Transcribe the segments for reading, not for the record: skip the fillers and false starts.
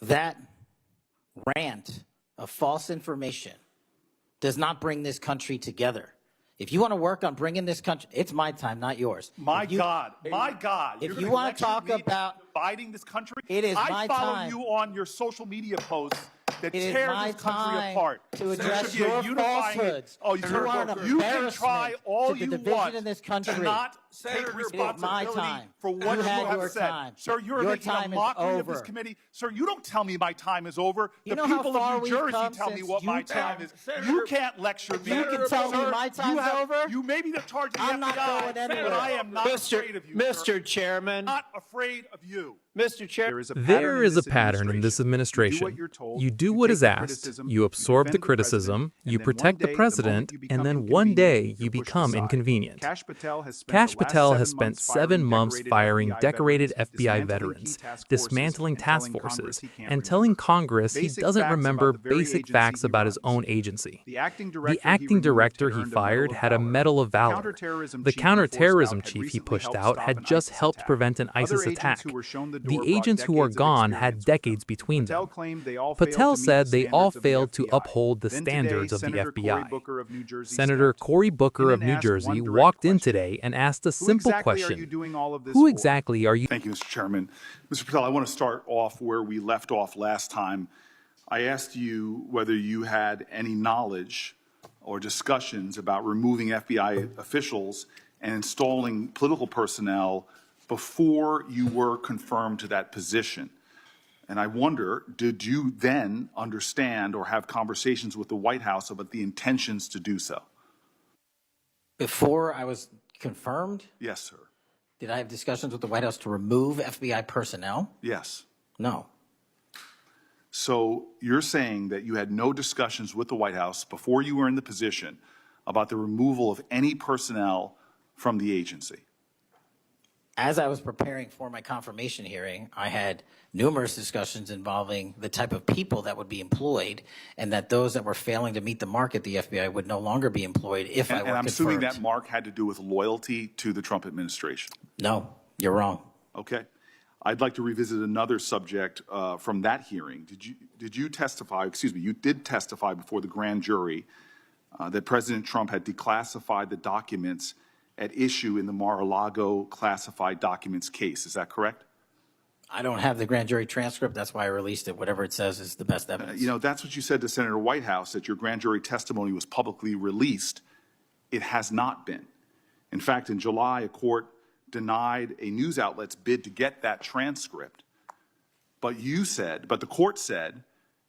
That rant of false information does not bring this country together. If you want to work on bringing this country, it's my time, not yours. My God. If you want to talk about dividing this country, it is my I follow time. you on your social media posts that It is tear my this country time apart. to address There should be a your unifying- falsehoods. Oh, You are an you can try embarrassment all to the you division want in this country. to not take It is my responsibility time. for what You you had have your said. time. Sir, you're Your making a time is mockery of this over. committee. Sir, you don't tell me my time is over. You The know how people far of New we've Jersey come tell me since what my you time tell- is. Senator- You can't lecture me. You can tell me Sir, my time's over? You may be the charge of the I'm not FBI, going anywhere. but I am not afraid of you, sir. Mr. Chairman. Not afraid of you. Mr. Chair. There is a pattern in this administration. You do what is asked, you absorb the criticism, you protect the president, and then one day you become inconvenient. Kash Patel has spent 7 months firing decorated FBI veterans, dismantling task forces, and telling Congress he doesn't remember basic facts about his own agency. The acting director he fired had a Medal of Valor. The counterterrorism chief he pushed out had just helped prevent an ISIS attack. The agents who are gone had decades between them. Patel said they all failed to uphold the standards of the FBI. Senator Cory Booker of New Jersey walked in today and asked a simple question. Who exactly are you? Thank you, Mr. Chairman. Mr. Patel, I want to start off where we left off last time. I asked you whether you had any knowledge or discussions about removing FBI officials and installing political personnel before you were confirmed to that position. And I wonder, did you then understand or have conversations with the White House about the intentions to do so? Before I was confirmed, Yes, sir. did I have discussions with the White House to remove FBI personnel? Yes. No. So you're saying that you had no discussions with the White House before you were in the position about the removal of any personnel from the agency? As I was preparing for my confirmation hearing, I had numerous discussions involving the type of people that would be employed, and that those that were failing to meet the mark at the FBI would no longer be employed if I were confirmed. And I'm assuming that mark had to do with loyalty to the Trump administration. No, you're wrong. Okay. I'd like to revisit another subject from that hearing. Did you testify, excuse me, you did testify before the grand jury that President Trump had declassified the documents at issue in the Mar-a-Lago classified documents case. Is that correct? I don't have the grand jury transcript. That's why I released it. Whatever it says is the best evidence. You know, that's what you said to Senator Whitehouse, that your grand jury testimony was publicly released. It has not been. In fact, in July, a court denied a news outlet's bid to get that transcript. But the court said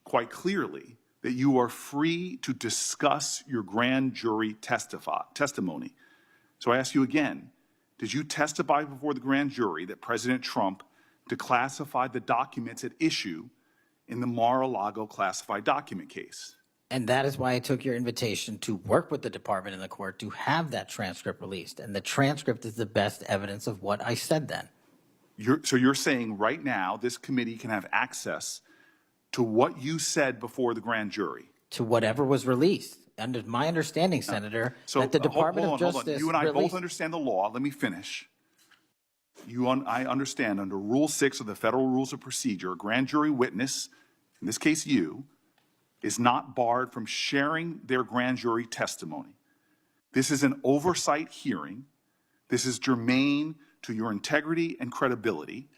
quite clearly that you are free to discuss your grand jury testimony. So I ask you again, did you testify before the grand jury that President Trump declassified the documents at issue in the Mar-a-Lago classified document case? And that is why I took your invitation to work with the department and the court to have that transcript released. And the transcript is the best evidence of what I said then. So you're saying right now this committee can have access to what you said before the grand jury? To whatever was released. Under my understanding, Senator, that the Department of Justice You and I released... both understand the law. Let me finish. I understand under Rule 6 of the Federal Rules of Procedure, a grand jury witness, in this case you, is not barred from sharing their grand jury testimony. This is an oversight hearing. This is germane to your integrity and credibility.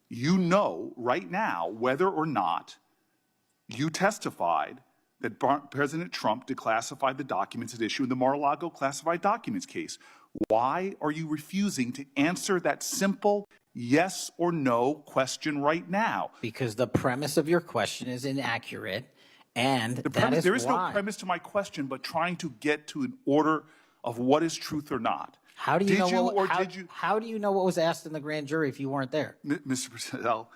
You know right now whether or not you testified that President Trump declassified the documents at issue in the Mar-a-Lago classified documents case. Why are you refusing to answer that simple yes or no question right now? Because the premise of your question is inaccurate, and There is no premise to my question, but trying to get to an order of what is truth or not. How do you How do you know what was asked in the grand jury if you weren't there? Mr. Patel,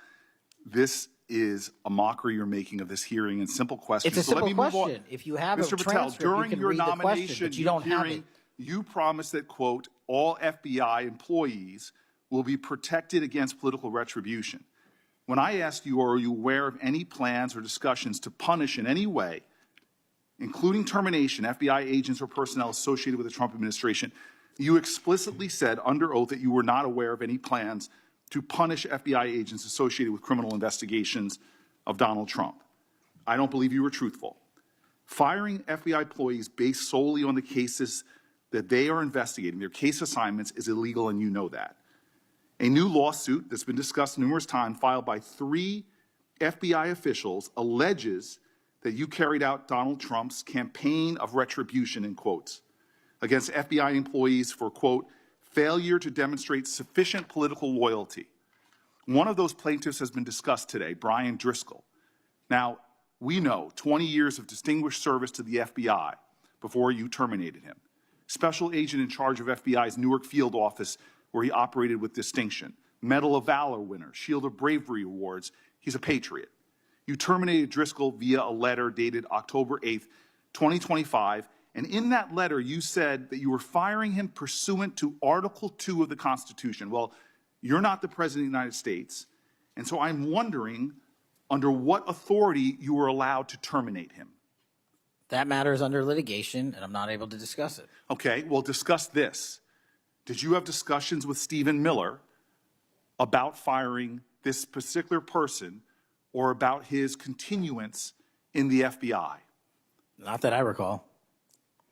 this is a mockery you're making of this hearing and simple questions. It's a simple question. If you have Mr. a Patel, transcript, during you can your read the question, nomination but you don't have hearing, it. you promised that, quote, all FBI employees will be protected against political retribution. When I asked you, are you aware of any plans or discussions to punish in any way, including termination, FBI agents or personnel associated with the Trump administration, you explicitly said under oath that you were not aware of any plans to punish FBI agents associated with criminal investigations of Donald Trump. I don't believe you were truthful. Firing FBI employees based solely on the cases that they are investigating, their case assignments, is illegal, and you know that. A new lawsuit that's been discussed numerous times, filed by 3 FBI officials, alleges that you carried out Donald Trump's campaign of retribution, in quotes, against FBI employees for, quote, failure to demonstrate sufficient political loyalty. One of those plaintiffs has been discussed today, Brian Driscoll. Now, we know 20 years of distinguished service to the FBI before you terminated him. Special agent in charge of FBI's Newark field office, where he operated with distinction. Medal of Valor winner, Shield of Bravery awards. He's a patriot. You terminated Driscoll via a letter dated October 8th, 2025, and in that letter you said that you were firing him pursuant to Article 2 of the Constitution. Well, you're not the President of the United States, and so I'm wondering under what authority you were allowed to terminate him. That matter is under litigation, and I'm not able to discuss it. Okay, well, discuss this. Did you have discussions with Stephen Miller about firing this particular person or about his continuance in the FBI? Not that I recall.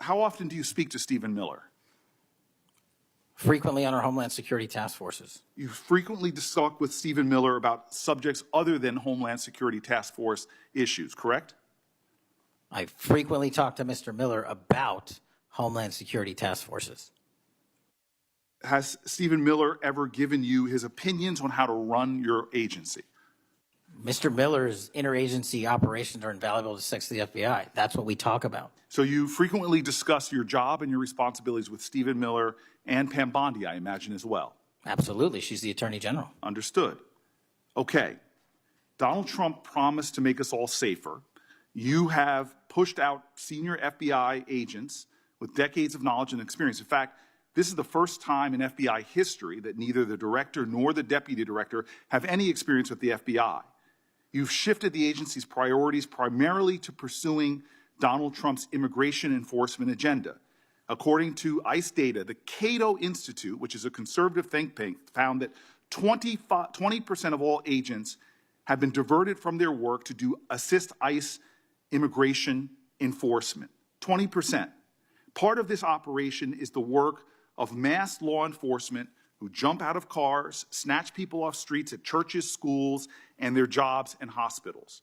How often do you speak to Stephen Miller? Frequently on our Homeland Security task forces. You frequently talk with Stephen Miller about subjects other than Homeland Security task force issues, correct? I frequently talk to Mr. Miller about Homeland Security task forces. Has Stephen Miller ever given you his opinions on how to run your agency? Mr. Miller's interagency operations are invaluable to the FBI. That's what we talk about. So you frequently discuss your job and your responsibilities with Stephen Miller and Pam Bondi, I imagine, as well. Absolutely. She's the Attorney General. Understood. Okay. Donald Trump promised to make us all safer. You have pushed out senior FBI agents with decades of knowledge and experience. In fact, this is the first time in FBI history that neither the director nor the deputy director have any experience with the FBI. You've shifted the agency's priorities primarily to pursuing Donald Trump's immigration enforcement agenda. According to ICE data, the Cato Institute, which is a conservative think tank, found that 20% of all agents have been diverted from their work to assist ICE immigration enforcement. 20%. Part of this operation is the work of mass law enforcement who jump out of cars, snatch people off streets at churches, schools, and their jobs and hospitals.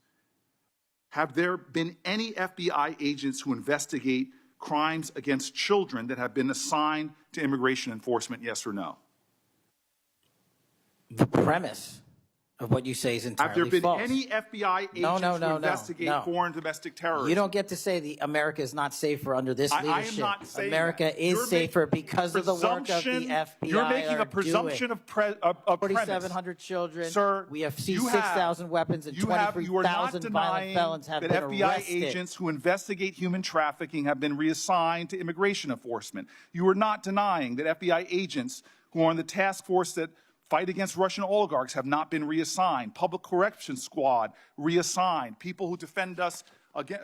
Have there been any FBI agents who investigate crimes against children that have been assigned to immigration enforcement, yes or no? The premise of what you say is entirely false. Have there been any FBI agents who investigate foreign domestic terrorism? You don't get to say America is not safer under this leadership. I am not saying America is safer because of the work of the FBI. You're making a presumption of premise. 4,700 children. Sir, we have seized 6,000 weapons and 23,000 violent felons have been arrested. That FBI agents who investigate human trafficking have been reassigned to immigration enforcement. You are not denying that FBI agents who are on the task force that fight against Russian oligarchs have not been reassigned. Public Corrections Squad reassigned. People who defend us,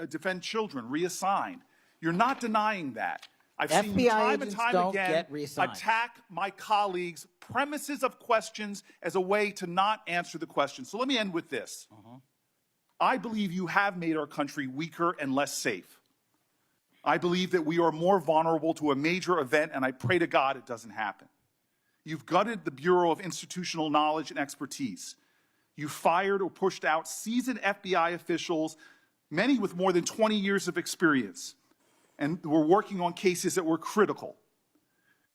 defend children reassigned. You're not denying that. I've seen you time and time again attack my colleagues' premises of questions as a way to not answer the question. So let me end with this. I believe you have made our country weaker and less safe. I believe that we are more vulnerable to a major event, and I pray to God it doesn't happen. You've gutted the Bureau of Institutional Knowledge and Expertise. You fired or pushed out seasoned FBI officials, many with more than 20 years of experience, and were working on cases that were critical.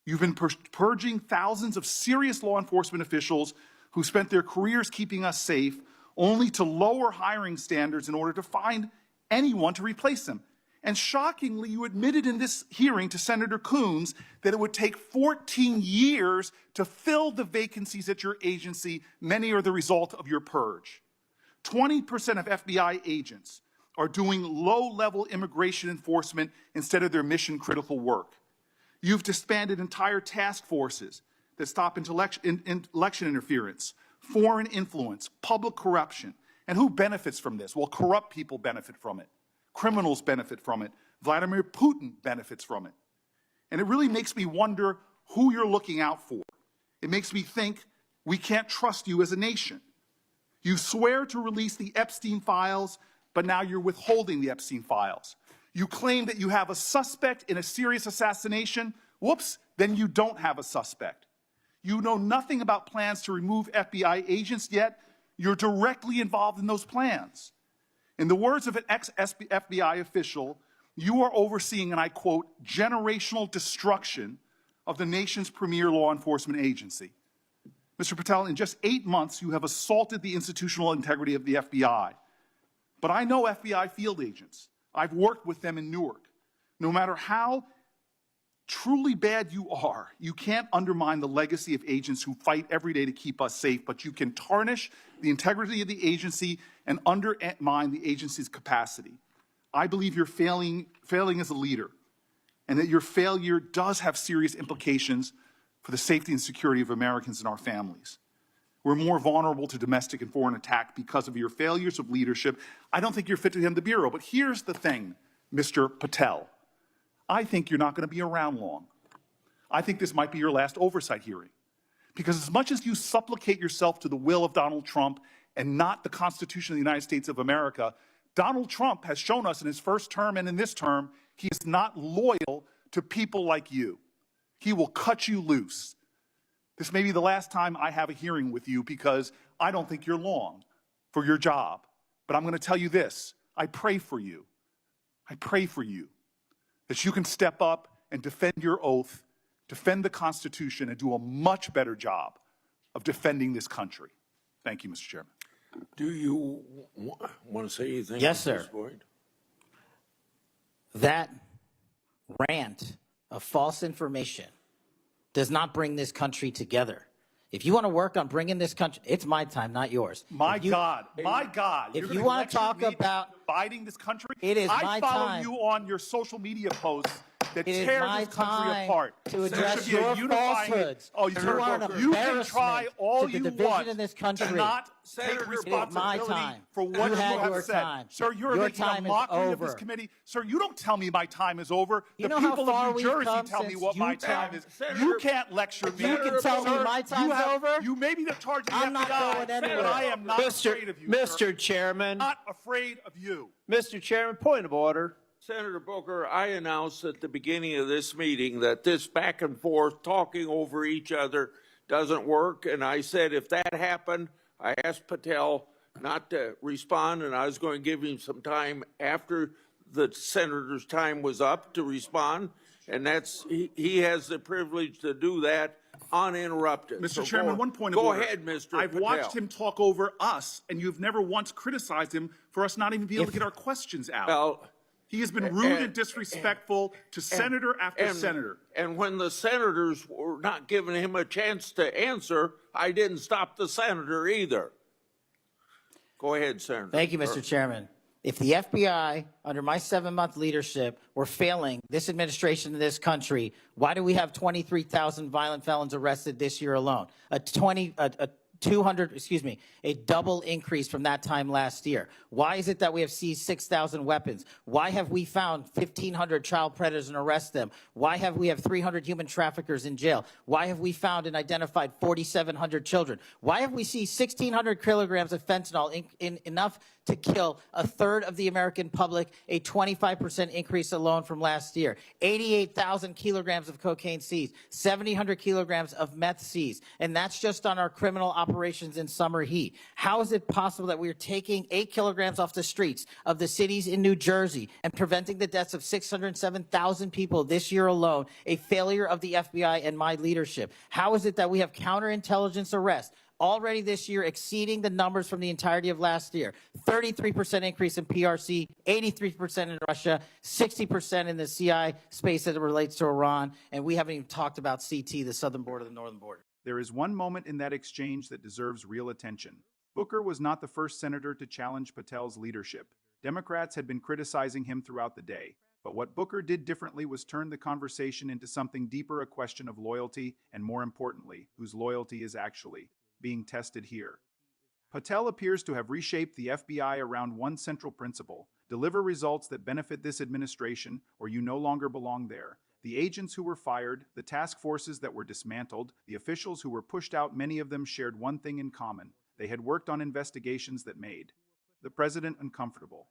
You've been purging thousands of serious law enforcement officials who spent their careers keeping us safe, only to lower hiring standards in order to find anyone to replace them. And shockingly, you admitted in this hearing to Senator Coons that it would take 14 years to fill the vacancies at your agency. Many are the result of your purge. 20% of FBI agents are doing low-level immigration enforcement instead of their mission-critical work. You've disbanded entire task forces that stop election interference, foreign influence, public corruption. And who benefits from this? Well, corrupt people benefit from it. Criminals benefit from it. Vladimir Putin benefits from it. And it really makes me wonder who you're looking out for. It makes me think we can't trust you as a nation. You swear to release the Epstein files, but now you're withholding the Epstein files. You claim that you have a suspect in a serious assassination. Whoops, then you don't have a suspect. You know nothing about plans to remove FBI agents, yet you're directly involved in those plans. In the words of an ex-FBI official, you are overseeing, and I quote, generational destruction of the nation's premier law enforcement agency. Mr. Patel, in just 8 months, you have assaulted the institutional integrity of the FBI. But I know FBI field agents. I've worked with them in Newark. No matter how truly bad you are, you can't undermine the legacy of agents who fight every day to keep us safe, but you can tarnish the integrity of the agency and undermine the agency's capacity. I believe you're failing as a leader, and that your failure does have serious implications for the safety and security of Americans and our families. We're more vulnerable to domestic and foreign attack because of your failures of leadership. I don't think you're fit to hand the Bureau. But here's the thing, Mr. Patel. I think you're not going to be around long. I think this might be your last oversight hearing. Because as much as you supplicate yourself to the will of Donald Trump and not the Constitution of the United States of America, Donald Trump has shown us in his first term and in this term, he is not loyal to people like you. He will cut you loose. This may be the last time I have a hearing with you because I don't think you're long for your job. But I'm going to tell you this. I pray for you. I pray for you that you can step up and defend your oath, defend the Constitution, and do a much better job of defending this country. Thank you, Mr. Chairman. Do you want to say anything? Yes, at this sir. point? That rant of false information does not bring this country together. If you want to work on bringing this country, it's my time, not yours. My If you- God. If you want to talk about dividing this country, it is I my follow time. you on your social media posts that It is tear my this country time apart. to There address should be a your unifying- falsehoods. Oh, You Senator are an Booker, you can embarrassment try all to the you division want in this country. to not Senator take Booker, responsibility it's my time. for what You you had have your said. time. Sir, you're Your making a time is mockery of this over. committee. Sir, you don't tell me my time is over. You The know how people far of New we've Jersey come tell me since what my Utah? time is. Senator- You can't lecture me. You can tell me Sir, my time's over? You may be the charge of the I'm not FBI, going anywhere. but I am not afraid of you, sir. Mr. Chairman, Not afraid of you. Mr. Chairman, point of order. Senator Booker, I announced at the beginning of this meeting that this back and forth, talking over each other, doesn't work. And I said if that happened, I asked Patel not to respond, and I was going to give him some time after the senator's time was up to respond. And he has the privilege to do that uninterrupted. Mr. So Chairman, one point of go order. ahead, Mr. I've Patel. watched him talk over us, and you've never once criticized him for us not even being able to get our questions out. Well, He has been rude and disrespectful to senator after senator. And when the senators were not giving him a chance to answer, I didn't stop the senator either. Go ahead, Senator. Thank you, Mr. Chairman. If the FBI, under my 7-month leadership, were failing this administration in this country, why do we have 23,000 violent felons arrested this year alone? A double increase from that time last year. Why is it that we have seized 6,000 weapons? Why have we found 1,500 child predators and arrested them? Why have we have 300 human traffickers in jail? Why have we found and identified 4,700 children? Why have we seized 1,600 kilograms of fentanyl, enough to kill a third of the American public, a 25% increase alone from last year? 88,000 kilograms of cocaine seized, 7,000 kilograms of meth seized, and that's just on our criminal operations in summer heat. How is it possible that we are taking 8 kilograms off the streets of the cities in New Jersey and preventing the deaths of 607,000 people this year alone, a failure of the FBI and my leadership? How is it that we have counterintelligence arrests already this year exceeding the numbers from the entirety of last year? 33% increase in PRC, 83% in Russia, 60% in the CI space as it relates to Iran, and we haven't even talked about CT, the southern border, the northern border. There is one moment in that exchange that deserves real attention. Booker was not the first senator to challenge Patel's leadership. Democrats had been criticizing him throughout the day. But what Booker did differently was turn the conversation into something deeper, a question of loyalty, and more importantly, whose loyalty is actually being tested here. Patel appears to have reshaped the FBI around one central principle: deliver results that benefit this administration, or you no longer belong there. The agents who were fired, the task forces that were dismantled, the officials who were pushed out, many of them shared one thing in common. They had worked on investigations that made the president uncomfortable.